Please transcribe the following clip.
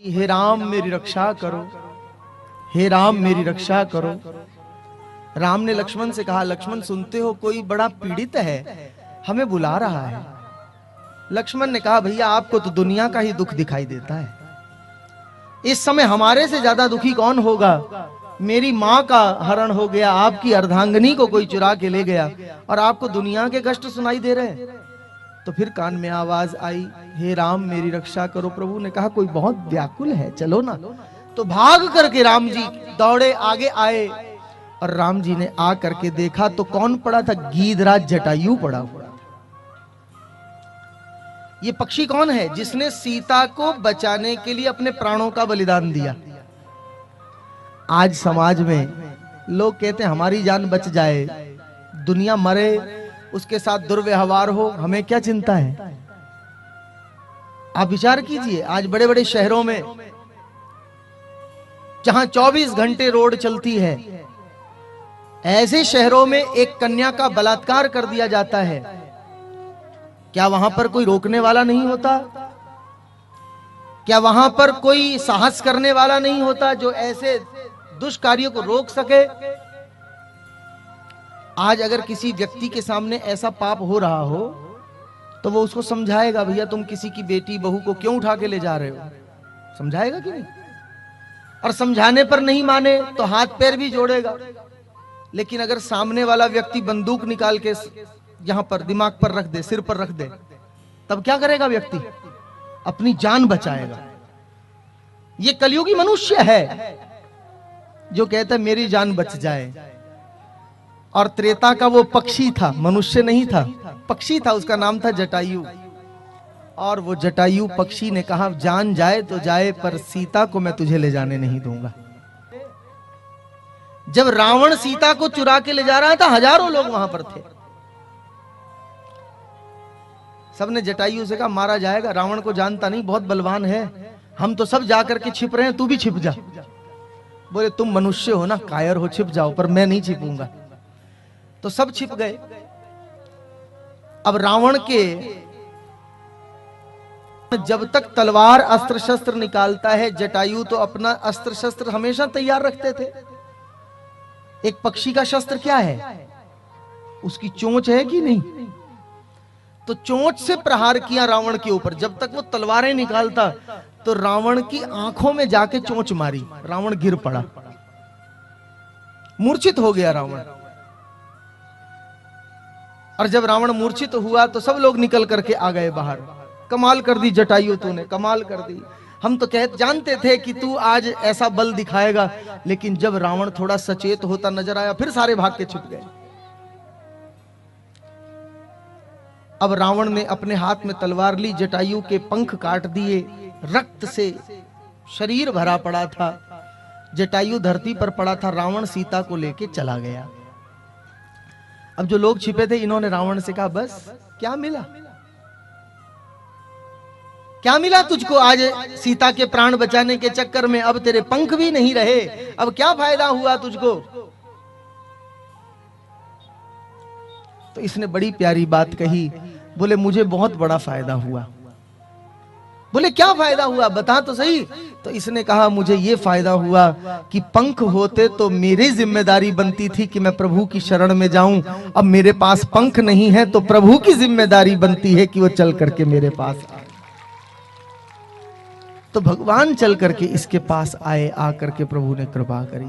हे राम मेरी रक्षा करो, हे राम मेरी रक्षा करो। राम ने लक्ष्मण से कहा, लक्ष्मण सुनते हो कोई बड़ा पीड़ित है, हमें बुला रहा है। लक्ष्मण ने कहा, भैया आपको तो दुनिया का ही दुख दिखाई देता है, इस समय हमारे से ज्यादा दुखी कौन होगा। मेरी माँ का हरण हो गया, आपकी अर्धांगिनी को कोई चुरा के ले गया, और आपको दुनिया के कष्ट सुनाई दे रहे हैं। तो फिर कान में आवाज आई, हे राम मेरी रक्षा करो। प्रभु ने कहा, कोई बहुत व्याकुल है, चलो ना। तो भाग करके राम जी दौड़े आगे आए, और राम जी ने आ करके देखा तो कौन पड़ा था, गीधराज जटायु पड़ा हुआ। ये पक्षी कौन है, जिसने सीता को बचाने के लिए अपने प्राणों का बलिदान दिया। आज समाज में लोग कहते हैं हमारी जान बच जाए, दुनिया मरे, उसके साथ दुर्व्यवहार हो, हमें क्या चिंता है। आप विचार कीजिए, आज बड़े बड़े शहरों में जहां 24 घंटे रोड चलती है, ऐसे शहरों में एक कन्या का बलात्कार कर दिया जाता है, क्या वहां पर कोई रोकने वाला नहीं होता? क्या वहां पर कोई साहस करने वाला नहीं होता जो ऐसे दुष्कार्यों को रोक सके? आज अगर किसी व्यक्ति के सामने ऐसा पाप हो रहा हो तो वो उसको समझाएगा, भैया तुम किसी की बेटी बहू को क्यों उठा के ले जा रहे हो, समझाएगा कि नहीं? और समझाने पर नहीं माने तो हाथ पैर भी जोड़ेगा। लेकिन अगर सामने वाला व्यक्ति बंदूक निकाल के यहां पर दिमाग पर रख दे, सिर पर रख दे, तब क्या करेगा व्यक्ति? अपनी जान बचाएगा। ये कलयुगी मनुष्य है जो कहता है मेरी जान बच जाए। और त्रेता का वो पक्षी था, मनुष्य नहीं था, पक्षी था, उसका नाम था जटायु। और वो जटायु पक्षी ने कहा, जान जाए तो जाए, पर सीता को मैं तुझे ले जाने नहीं दूंगा। जब रावण सीता को चुरा के ले जा रहा था, हजारों लोग वहां पर थे। सबने जटायु से कहा, मारा जाएगा, रावण को जानता नहीं, बहुत बलवान है, हम तो सब जाकर के छिप रहे हैं, तू भी छिप जा। बोले, तुम मनुष्य हो ना, कायर हो, छिप जाओ, पर मैं नहीं छिपूंगा। तो सब छिप गए। अब रावण के जब तक तलवार अस्त्र शस्त्र निकालता है, जटायु तो अपना अस्त्र शस्त्र हमेशा तैयार रखते थे। एक पक्षी का शस्त्र क्या है, उसकी चोंच है कि नहीं? तो चोंच से प्रहार किया रावण के ऊपर। जब तक वो तलवारें निकालता तो रावण की आंखों में जाके चोंच मारी, रावण गिर पड़ा, मूर्छित हो गया रावण। और जब रावण मूर्छित हुआ तो सब लोग निकल करके आ गए बाहर। कमाल कर दी जटायु, तूने कमाल कर दी, हम तो जानते थे कि तू आज ऐसा बल दिखाएगा। लेकिन जब रावण थोड़ा सचेत होता नजर आया, फिर सारे भाग के छुप गए। अब रावण ने अपने हाथ में तलवार ली, जटायु के पंख काट दिए, रक्त से शरीर भरा पड़ा था, जटायु धरती पर पड़ा था। रावण सीता को लेके चला गया। अब जो लोग छिपे थे, इन्होंने रावण से कहा, बस क्या मिला, क्या मिला तुझको आज सीता के प्राण बचाने के चक्कर में? अब तेरे पंख भी नहीं रहे, अब क्या फायदा हुआ तुझको? तो इसने बड़ी प्यारी बात कही, बोले मुझे बहुत बड़ा फायदा हुआ। बोले क्या फायदा हुआ, बता तो सही। तो इसने कहा, मुझे ये फायदा हुआ कि पंख होते तो मेरी जिम्मेदारी बनती थी कि मैं प्रभु की शरण में जाऊं। अब मेरे पास पंख नहीं है तो प्रभु की जिम्मेदारी बनती है कि वो चल करके मेरे पास आए। तो भगवान चल करके इसके पास आए, आकर के प्रभु ने कृपा करी।